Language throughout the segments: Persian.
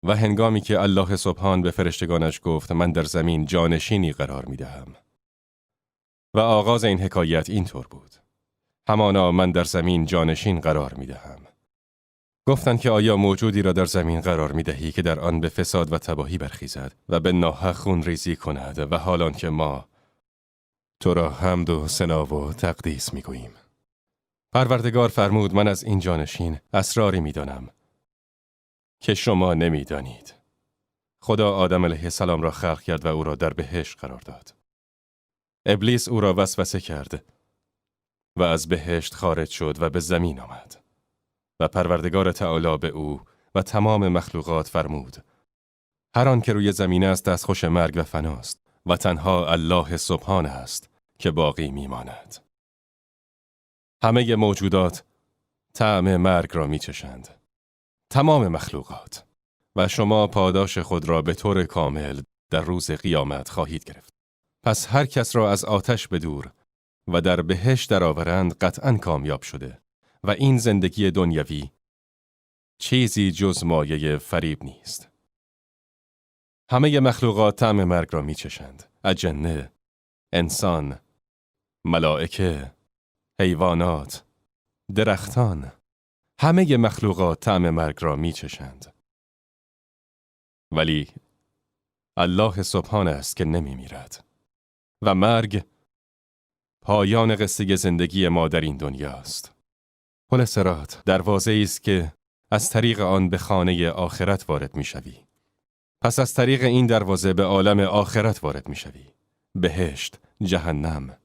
و هنگامی که الله سبحان به فرشتگانش گفت من در زمین جانشینی قرار می دهم. و آغاز این حکایت اینطور بود: همانا من در زمین جانشین قرار می دهم. گفتند که آیا موجودی را در زمین قرار می دهی که در آن به فساد و تباهی برخیزد و به ناحق خون ریزی کند و حالان که ما تو را حمد و ثنا و تقدیس می گوییم. پروردگار فرمود من از این جانشین اسراری می دانم که شما نمی دانید. خدا آدم علیه السلام را خلق کرد و او را در بهشت قرار داد. ابلیس او را وسوسه کرد و از بهشت خارج شد و به زمین آمد. و پروردگار تعالی به او و تمام مخلوقات فرمود هر آن که روی زمین است دستخوش مرگ و فناست و تنها الله سبحان است که باقی میماند. همه موجودات طعم مرگ را میچشند. تمام مخلوقات. و شما پاداش خود را به طور کامل در روز قیامت خواهید گرفت. پس هر کس را از آتش بدور و در بهشت درآورند قطعاً کامیاب شده و این زندگی دنیوی چیزی جز مایه فریب نیست. همه مخلوقات طعم مرگ را میچشند. اجنه، انسان، ملائکه، حیوانات، درختان، همه مخلوقات طعم مرگ را میچشند. ولی الله سبحان است که نمی میرد و مرگ پایان قصه زندگی ما در این دنیاست. پل صراط دروازه‌ای است که از طریق آن به خانه آخرت وارد میشوی. پس از طریق این دروازه به عالم آخرت وارد میشوی. بهشت، جهنم،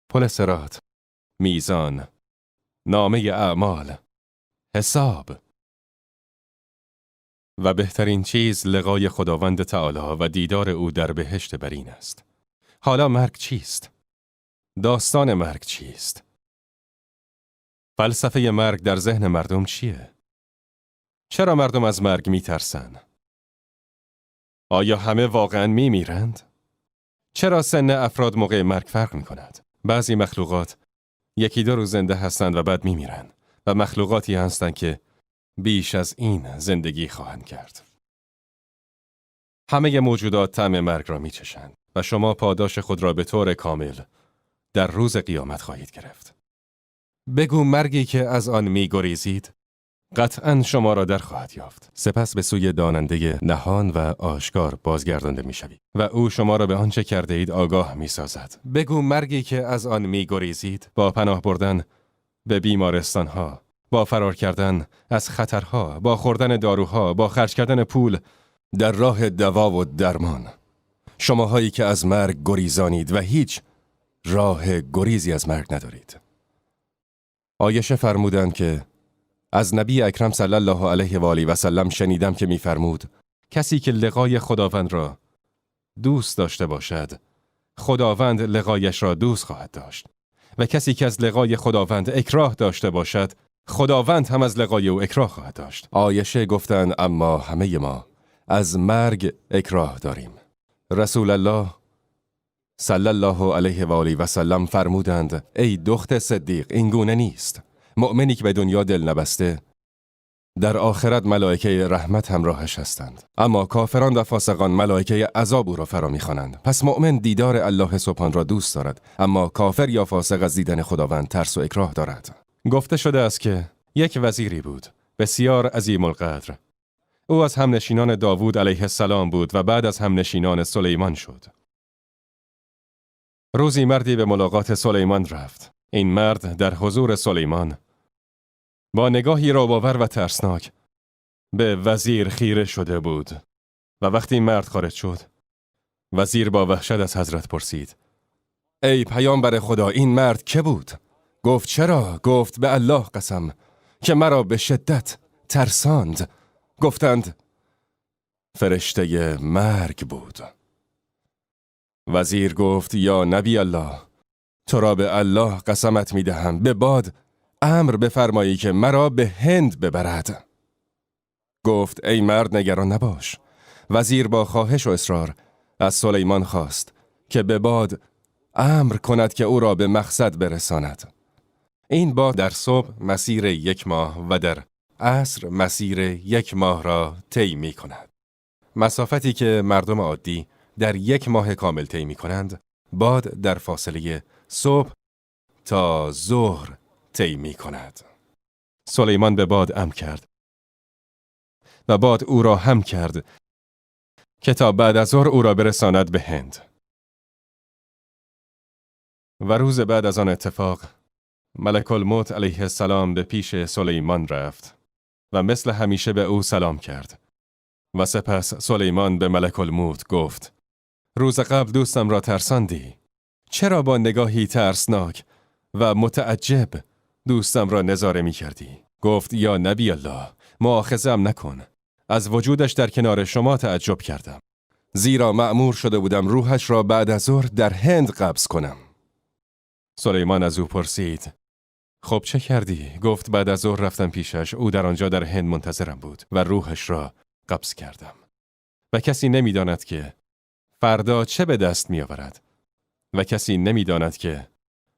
پل صراط، میزان، نامه اعمال، حساب. و بهترین چیز لقای خداوند تعالی و دیدار او در بهشت برین است. حالا مرگ چیست؟ داستان مرگ چیست؟ فلسفه مرگ در ذهن مردم چیه؟ چرا مردم از مرگ میترسن؟ آیا همه واقعاً میمیرند؟ چرا سن افراد موقع مرگ فرق میکند؟ بعضی مخلوقات یکی دو روز زنده هستند و بعد میمیرند و مخلوقاتی هستند که بیش از این زندگی خواهند کرد. همه موجودات طعم مرگ را میچشند و شما پاداش خود را به طور کامل در روز قیامت خواهید گرفت. بگو مرگی که از آن میگریزید قطعاً شما را در خواهد یافت. سپس به سوی داننده نهان و آشکار بازگردانده میشوید و او شما را به آنچه کرده اید آگاه میسازد. بگو مرگی که از آن میگریزید با پناه بردن به بیمارستانها، با فرار کردن از خطرها، با خوردن داروها، با خرج کردن پول در راه دوا و درمان. شماهایی که از مرگ گریزانید و هیچ راه گریزی از مرگ ندارید. عایشه فرمودند که از نبی اکرم صلی الله علیه و آله و سلم شنیدم که می‌فرمود کسی که لقای خداوند را دوست داشته باشد، خداوند لقایش را دوست خواهد داشت و کسی که از لقای خداوند اکراه داشته باشد، خداوند هم از لقای او اکراه خواهد داشت. عایشه گفتند اما همه ما از مرگ اکراه داریم. رسول الله صلی الله علیه و آله و سلم فرمودند ای دختر صدیق این گونه نیست. مؤمنی که به دنیا دل نبسته در آخرت ملائکه رحمت همراهش هستند، اما کافران و فاسقان ملائکه عذاب او را فرا می‌خوانند. پس مؤمن دیدار الله سبحان را دوست دارد، اما کافر یا فاسق از دیدن خداوند ترس و اکراه دارد. گفته شده است که یک وزیری بود بسیار عظیم القدر. او از همنشینان داوود علیه السلام بود و بعد از همنشینان سلیمان شد. روزی مردی به ملاقات سلیمان رفت. این مرد در حضور سلیمان با نگاهی رعب‌آور و ترسناک به وزیر خیره شده بود و وقتی مرد خارج شد، وزیر با وحشت از حضرت پرسید ای پیامبر خدا این مرد که بود؟ گفت چرا؟ گفت به الله قسم که مرا به شدت ترساند. گفتند فرشته مرگ بود. وزیر گفت یا نبی الله، تو را به الله قسمت می دهم به باد امر بفرمایی که مرا به هند ببرد. گفت ای مرد نگران نباش. وزیر با خواهش و اصرار از سلیمان خواست که به باد امر کند که او را به مقصد برساند. این باد در صبح مسیر 1 ماه و در عصر مسیر 1 ماه را طی می کند. مسافتی که مردم عادی در 1 ماه کامل طی می‌کنند، باد در فاصله صبح تا ظهر طی می‌کند. سلیمان به باد امر کرد و باد او را هم کرد که تا بعد از ظهر او را برساند به هند. و روز بعد از آن اتفاق، ملک الموت علیه السلام به پیش سلیمان رفت و مثل همیشه به او سلام کرد. و سپس سلیمان به ملک الموت گفت: روز قبل دوستم را ترساندی. چرا با نگاهی ترسناک و متعجب دوستم را نظاره می کردی؟ گفت: یا نبی الله، مؤاخذه‌ام نکن. از وجودش در کنار شما تعجب کردم. زیرا مأمور شده بودم روحش را بعد از ظهر در هند قبض کنم. سلیمان از او پرسید: خب چه کردی؟ گفت: بعد از ظهر رفتم پیشش، او در آنجا در هند منتظرم بود و روحش را قبض کردم. و کسی نمی‌داند که فردا چه به دست می‌آورد و کسی نمی‌داند که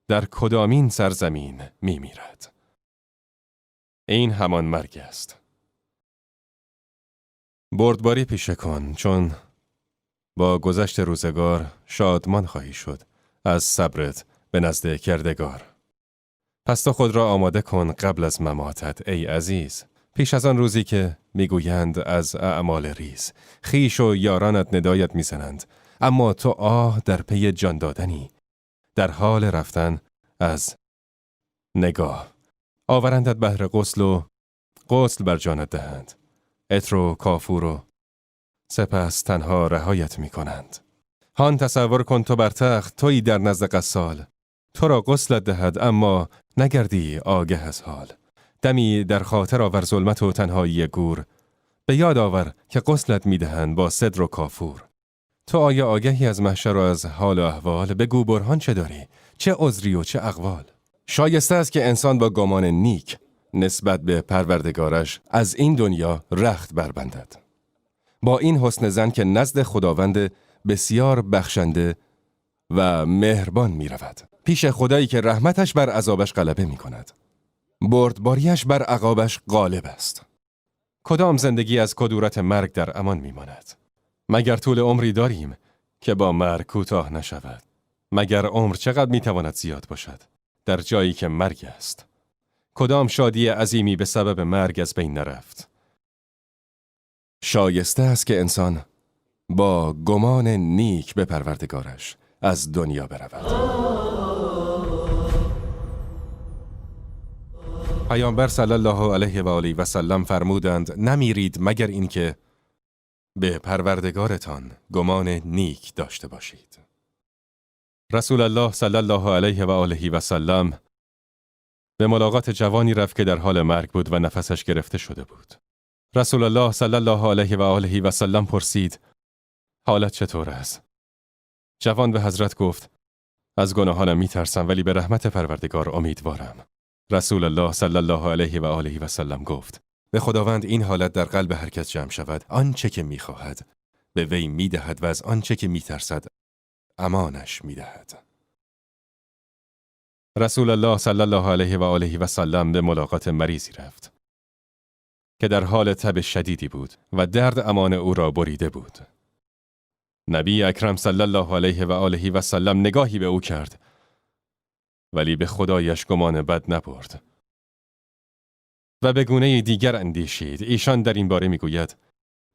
در کدامین سرزمین می‌میرد. این همان مرگ است. بردباری پیشه کن، چون با گذشت روزگار شادمان خواهی شد از صبرت به نزد کردگار. پس تو خود را آماده کن قبل از مماتت ای عزیز، پیش از آن روزی که میگویند از اعمال ریز، خویش و یارانت ندایت میزنند، اما تو در پی جان دادنی، در حال رفتن از نگاه. آورندت بهر غسل و غسل بر جانت دهند، عطر و کافور و سپس تنها رهایت میکنند. هان تصور کن تو بر تخت، تویی در نزد غسال، تو را غسلت دهد اما نگردی آگه از حال. دمی در خاطر آور ظلمت و تنهایی گور، به یاد آور که غسلت میدهند با سدر و کافور. تو آیا آگهی از محشر و از حال و احوال؟ بگو برهان چه داری؟ چه عذری و چه اقوال؟ شایسته است که انسان با گمان نیک نسبت به پروردگارش از این دنیا رخت بربندد، با این حسن ظن که نزد خداوند بسیار بخشنده و مهربان می رود، پیش خدایی که رحمتش بر عذابش غلبه می کند، بردباریش بر عقابش غالب است. کدام زندگی از کدورت مرگ در امان می ماند؟ مگر طول عمری داریم که با مرگ کوتاه نشود؟ مگر عمر چقدر می تواند زیاد باشد در جایی که مرگ است؟ کدام شادی عظیمی به سبب مرگ از بین نرفت؟ شایسته است که انسان با گمان نیک به پروردگارش از دنیا برود. پیامبر صلی الله علیه و آله و سلم فرمودند: نمیرید مگر اینکه به پروردگارتان گمان نیک داشته باشید. رسول الله صلی الله علیه و آله و سلم به ملاقات جوانی رفت که در حال مرگ بود و نفسش گرفته شده بود. رسول الله صلی الله علیه و آله و سلم پرسید: حالت چطور است؟ جوان به حضرت گفت: از گناهانم میترسم ولی به رحمت پروردگار امیدوارم. رسول الله صلی الله علیه و آله و سلم گفت: به خداوند این حالت در قلب هر کس جمع شود، آنچه که میخواهد به وی میدهد و از آنچه که میترسد امانش میدهد. رسول الله صلی الله علیه و آله و سلم به ملاقات مریضی رفت که در حال تب شدیدی بود و درد امان او را بریده بود. نبی اکرم صلی الله علیه و آله و سلم نگاهی به او کرد ولی به خدایش گمان بد نبرد و به گونه دیگر اندیشید. ایشان در این باره میگوید: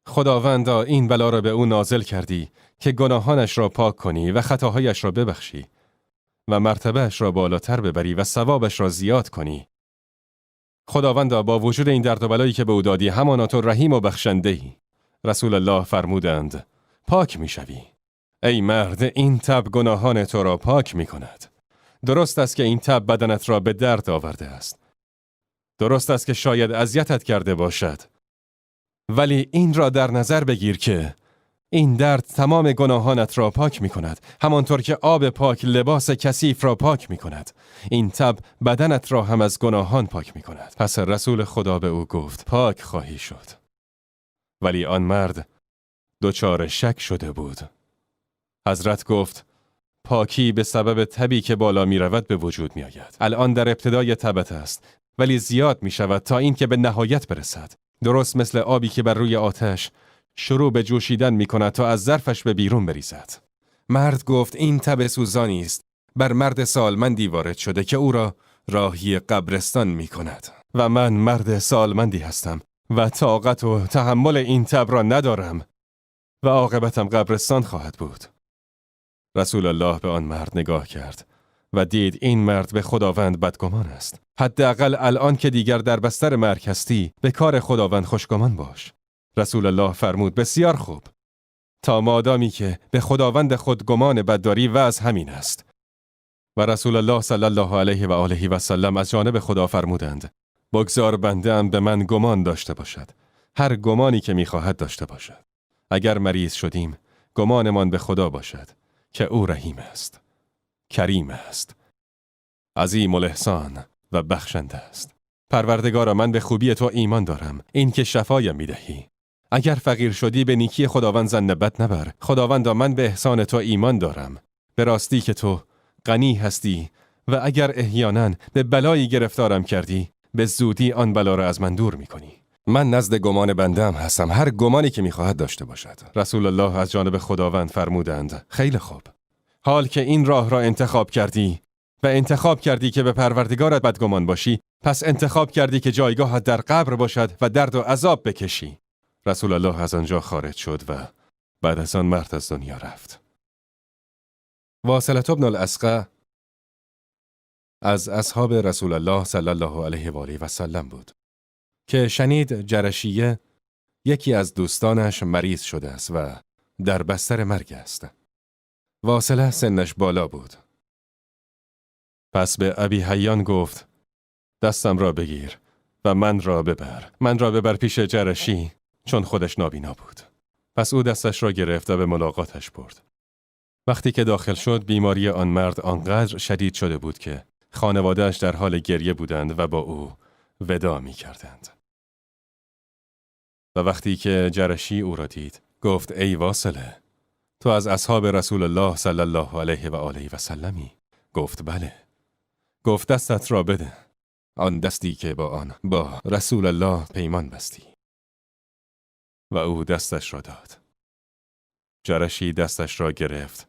خداوندا این بلا را به او نازل کردی که گناهانش را پاک کنی و خطاهایش را ببخشی و مرتبهش را بالاتر ببری و ثوابش را زیاد کنی. خداوندا با وجود این درد و بلایی که به او دادی، همانا تو رحیم و بخشنده‌ای. رسول الله فرمودند: پاک میشوی. ای مرد، این تب گناهان تو را پاک می کند. درست است که این تب بدنت را به درد آورده است. درست است که شاید اذیتت کرده باشد. ولی این را در نظر بگیر که این درد تمام گناهانت را پاک می کند، همانطور که آب پاک لباس کثیف را پاک می کند. این تب بدنت را هم از گناهان پاک می کند. پس رسول خدا به او گفت: پاک خواهی شد. ولی آن مرد دچار شک شده بود. حضرت گفت: پاکی به سبب تبی که بالا می رود به وجود می آید. الان در ابتدای تبت است، ولی زیاد می شود تا این که به نهایت برسد. درست مثل آبی که بر روی آتش شروع به جوشیدن می کند تا از ظرفش به بیرون بریزد. مرد گفت این تب سوزانی است بر مرد سالمندی وارد شده که او را راهی قبرستان می کند و من مرد سالمندی هستم و طاقت و تحمل این تب را ندارم و عاقبتم قبرستان خواهد بود. رسول الله به آن مرد نگاه کرد و دید این مرد به خداوند بدگمان است. حداقل الان که دیگر در بستر مرگ هستی به کار خداوند خوشگمان باش. رسول الله فرمود بسیار خوب. تا مادامی که به خداوند خود گمان بد داری وضع همین است. و رسول الله صلی الله علیه و آله و سلم از جانب خدا فرمودند بگذار بنده‌ام به من گمان داشته باشد. هر گمانی که می‌خواهد داشته باشد. اگر مریض شدیم گمانمان به خدا باشد که او رحیم است، کریم است، عظیم الاحسان و بخشنده است. پروردگارا من به خوبی تو ایمان دارم، این که شفایم می‌دهی. اگر فقیر شدی به نیکی خداوند ظن بد نبر. خداوندا من به احسان تو ایمان دارم. به راستی که تو غنی هستی و اگر احیانا به بلایی گرفتارم کردی به زودی آن بلا را از من دور می‌کنی. من نزد گمان بنده‌ام هستم، هر گمانی که می‌خواهد داشته باشد. رسول الله از جانب خداوند فرمودند خیلی خوب. حال که این راه را انتخاب کردی و انتخاب کردی که به پروردگارت بدگمان باشی، پس انتخاب کردی که جایگاهت در قبر باشد و درد و عذاب بکشی. رسول الله از آنجا خارج شد و بعد از آن مرد از دنیا رفت. واصلة بن الاسقع از اصحاب رسول الله صلی الله علیه و آله و سلم بود که شنید جرشیه یکی از دوستانش مریض شده است و در بستر مرگ است. واصله سنش بالا بود. پس به ابی حیان گفت دستم را بگیر و من را ببر پیش جرشی، چون خودش نابینا بود. پس او دستش را گرفت و به ملاقاتش برد. وقتی که داخل شد بیماری آن مرد آنقدر شدید شده بود که خانواده‌اش در حال گریه بودند و با او وداع می کردند. و وقتی که جرشی او را دید گفت ای واصله، تو از اصحاب رسول الله صلی الله علیه و آله و سلمی؟ گفت بله. گفت دستت را بده، آن دستی که با رسول الله پیمان بستی. و او دستش را داد. جرشی دستش را گرفت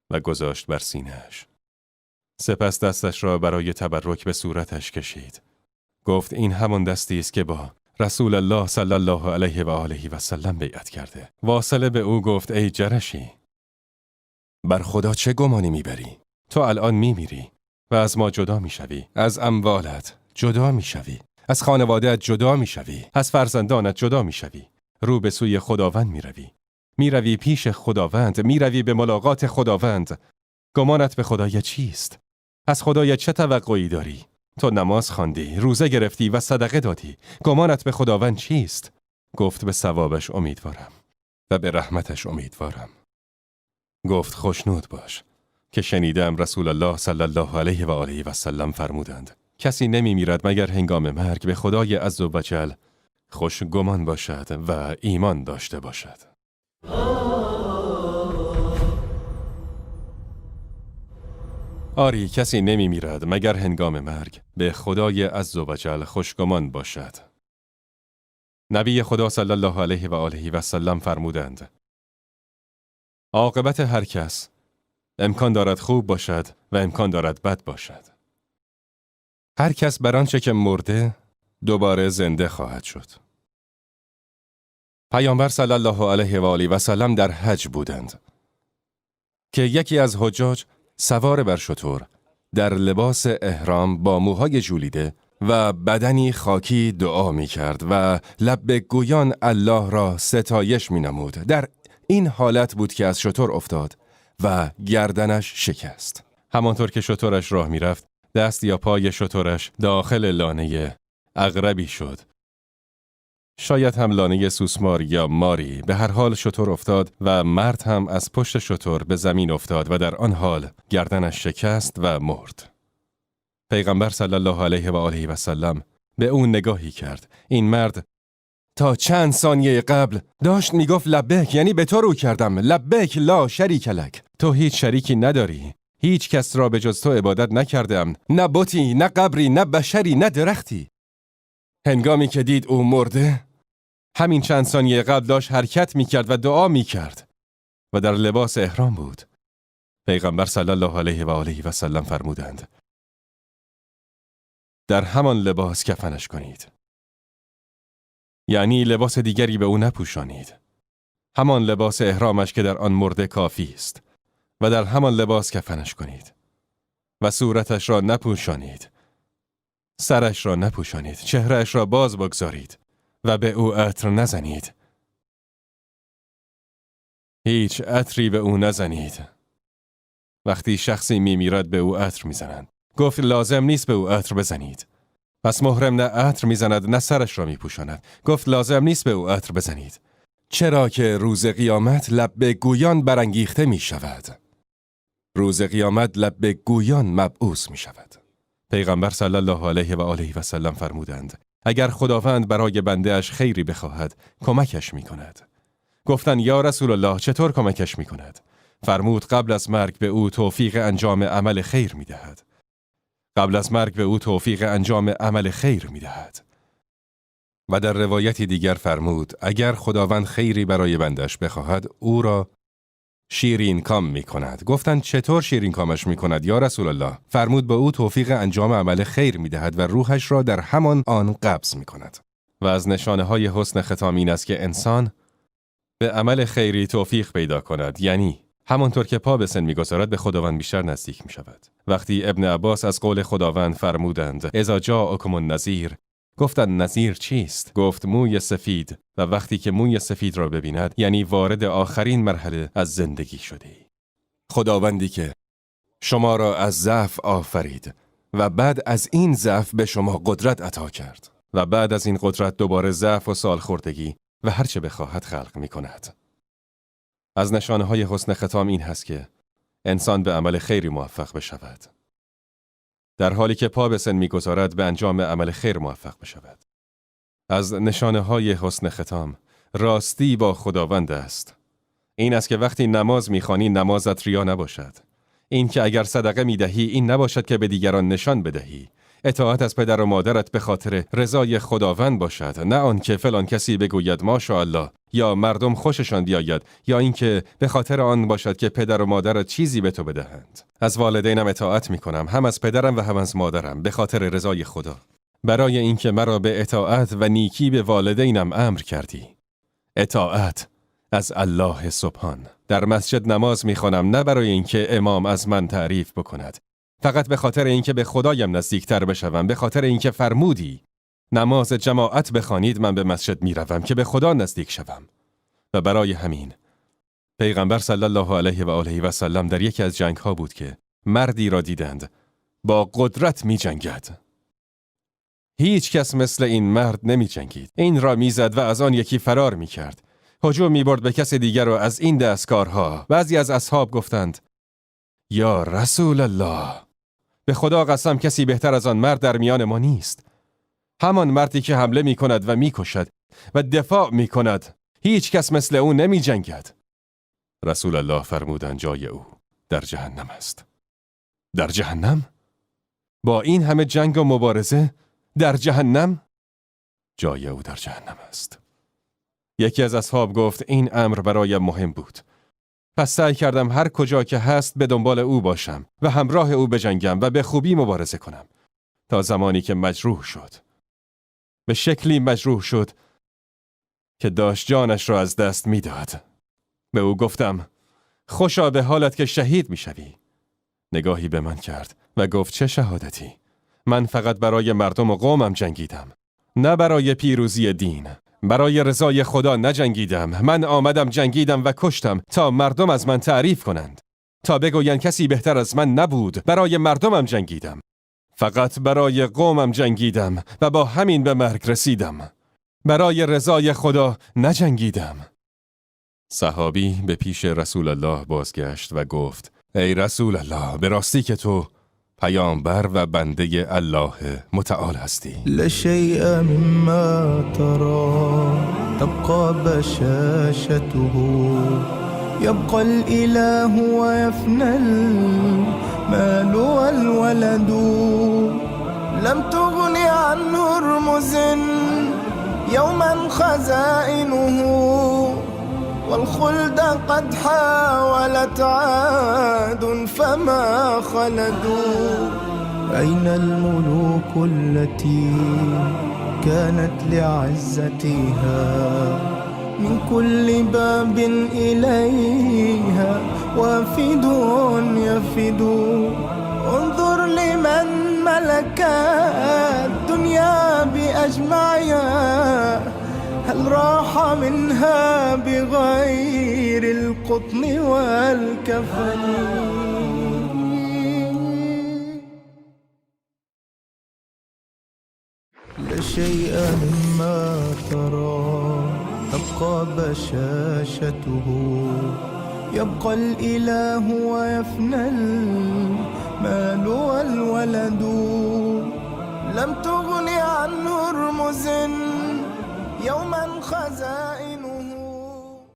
و گذاشت بر سینه‌اش. سپس دستش را برای تبرک به صورتش کشید. گفت این همان دستی است که با رسول الله صلی الله علیه و آله و سلم بیعت کرده. واصله به او گفت ای جرشی، بر خدا چه گمانی میبری؟ تو الان میمیری و از ما جدا میشوی، از اموالت جدا میشوی، از خانواده‌ات جدا میشوی، از فرزندانت جدا میشوی، رو به سوی خداوند میروی پیش خداوند، میروی به ملاقات خداوند. گمانت به خدای چیست؟ از خدای چه توقعی داری؟ تو نماز خواندی، روزه گرفتی و صدقه دادی. گمانت به خداوند چیست؟ گفت به ثوابش امیدوارم و به رحمتش امیدوارم. گفت خوشنود باش که شنیدم رسول الله صلی الله علیه و آله و سلم فرمودند کسی نمی میرد مگر هنگام مرگ به خدای عزوجل خوش گمان باشد و ایمان داشته باشد. آری کسی نمی میرد مگر هنگام مرگ به خدای عزوجل خوشگمان باشد. نبی خدا صلی الله علیه و آله و سلم فرمودند عاقبت هر کس امکان دارد خوب باشد و امکان دارد بد باشد. هر کس بر آنچه که مرده دوباره زنده خواهد شد. پیامبر صلی الله علیه و آله و سلم در حج بودند که یکی از حجاج سوار بر شتر در لباس احرام با موهای ژولیده و بدنی خاکی دعا می کرد و لبیک گویان الله را ستایش می نمود. در این حالت بود که از شتر افتاد و گردنش شکست. همانطور که شترش راه می رفت دست یا پای شترش داخل لانه عقربی شد. شاید هم لانه سوسمار یا ماری، به هر حال شتر افتاد و مرد هم از پشت شتر به زمین افتاد و در آن حال گردنش شکست و مرد. پیغمبر صلی الله علیه و آله و سلم به اون نگاهی کرد. این مرد تا چند ثانیه قبل داشت میگفت لبیک، یعنی به تو رو کردم، لبیک لا شریک لک، تو هیچ شریکی نداری، هیچ کس را به جز تو عبادت نکردم، نه بتی، نه قبری، نه بشری، نه درختی. هنگامی که دید او مرده همین چند ثانیه قبل داشت حرکت میکرد و دعا میکرد و در لباس احرام بود. پیغمبر صلی الله علیه و آله و سلم فرمودند در همان لباس کفنش کنید. یعنی لباس دیگری به او نپوشانید. همان لباس احرامش که در آن مرده کافی است و در همان لباس کفنش کنید و صورتش را نپوشانید، سرش را نپوشانید، چهرهش را باز بگذارید و به او عطر نزنید. هیچ عطری به او نزنید. وقتی شخصی میمیرد به او عطر میزنند. گفت لازم نیست به او عطر بزنید. پس محرم نه عطر میزند نه سرش را میپوشاند. گفت لازم نیست به او عطر بزنید. چرا که روز قیامت لب به گویان برانگیخته می شود. روز قیامت لب به گویان مبعوث می شود. پیغمبر صلی الله علیه و آله و سلم فرمودند اگر خداوند برای بنده اش خیری بخواهد کمکش می کند. گفتند یا رسول الله چطور کمکش می کند؟ فرمود قبل از مرگ به او توفیق انجام عمل خیر می دهد. قبل از مرگ به او توفیق انجام عمل خیر می دهد. و در روایتی دیگر فرمود اگر خداوند خیری برای بندش بخواهد او را شیرین کام می کند. گفتند چطور شیرین کامش می کند یا رسول الله؟ فرمود به او توفیق انجام عمل خیر می دهد و روحش را در همان آن قبض می کند. و از نشانه های حسن ختام این است که انسان به عمل خیری توفیق پیدا کند، یعنی همانطور که پا به سن می‌گذارد به خداوند بیشتر نزدیک می‌شود. وقتی ابن عباس از قول خداوند فرمودند اذا جاءکم النذیر، گفتند نذیر چیست؟ گفت موی سفید و وقتی که موی سفید را ببیند یعنی وارد آخرین مرحله از زندگی شدی. خداوندی که شما را از ضعف آفرید و بعد از این ضعف به شما قدرت عطا کرد و بعد از این قدرت دوباره ضعف و سالخوردگی و هر چه بخواهد خلق می‌کند. از نشانه‌های حسن ختام این هست که انسان به عمل خیری موفق بشود. در حالی که پا به سن می‌گذارد به انجام عمل خیر موفق بشود. از نشانه‌های حسن ختام راستی با خداوند است. این است که وقتی نماز می‌خوانی نمازت ریا نباشد. این که اگر صدقه می‌دهی این نباشد که به دیگران نشان بدهی. اطاعت از پدر و مادرت به خاطر رضای خداوند باشد، نه آن که فلان کسی بگوید ماشاءالله یا مردم خوششان بیاید یا اینکه به خاطر آن باشد که پدر و مادرت چیزی به تو بدهند. از والدینم اطاعت می‌کنم، هم از پدرم و هم از مادرم، به خاطر رضای خدا. برای اینکه مرا به اطاعت و نیکی به والدینم امر کردی. اطاعت از الله سبحان. در مسجد نماز می‌خوانم نه برای اینکه امام از من تعریف بکند، فقط به خاطر اینکه به خدایم نزدیکتر بشوم، به خاطر اینکه فرمودی نماز جماعت بخوانید من به مسجد میروم که به خدا نزدیک شوم. و برای همین پیغمبر صلی الله علیه و آله و سلم در یکی از جنگ‌ها بود که مردی را دیدند با قدرت می جنگد. هیچ کس مثل این مرد نمی جنگید. این را می زد و از آن یکی فرار می کرد. هجوم می برد به کس دیگر و از این دستکارها. بعضی از اصحاب گفتند یا رسول الله، به خدا قسم کسی بهتر از آن مرد در میان ما نیست. همان مردی که حمله می کند و می کشد و دفاع می کند. هیچ کس مثل او نمی جنگد. رسول الله فرمودند جای او در جهنم است. در جهنم؟ با این همه جنگ و مبارزه در جهنم؟ جای او در جهنم است. یکی از اصحاب گفت این امر برایم مهم بود. پس سعی کردم هر کجا که هست به دنبال او باشم و همراه او بجنگم و به خوبی مبارزه کنم تا زمانی که مجروح شد. به شکلی مجروح شد که داشت جانش را از دست میداد. به او گفتم خوشا به حالت که شهید میشوی. نگاهی به من کرد و گفت چه شهادتی؟ من فقط برای مردم و قومم جنگیدم، نه برای پیروزی دین. برای رضای خدا نجنگیدم. من آمدم جنگیدم و کشتم تا مردم از من تعریف کنند، تا بگویند کسی بهتر از من نبود. برای مردمم جنگیدم، فقط برای قومم جنگیدم و با همین به مرگ رسیدم. برای رضای خدا نجنگیدم. صحابی به پیش رسول الله بازگشت و گفت ای رسول الله، به راستی که تو پیامبر و بنده الله متعال هستی. لشیء مما ترى تبقى بشاشته يبقى الاله ويفنى المال والولد لم تغن عنه رمز يوما خزائنه والخلد قد حاولت عاد فما خلدوا. أين الملوك التي كانت لعزتها من كل باب إليها وافد يفد؟ انظر لمن ملك الدنيا بأجمعها، هل راح منها بغير القطن والكفن؟ لا شيء مما ترى تبقى بشاشته، يبقى الإله ويفنى المال والولد. لم تغن عن هرمز يوما خزائن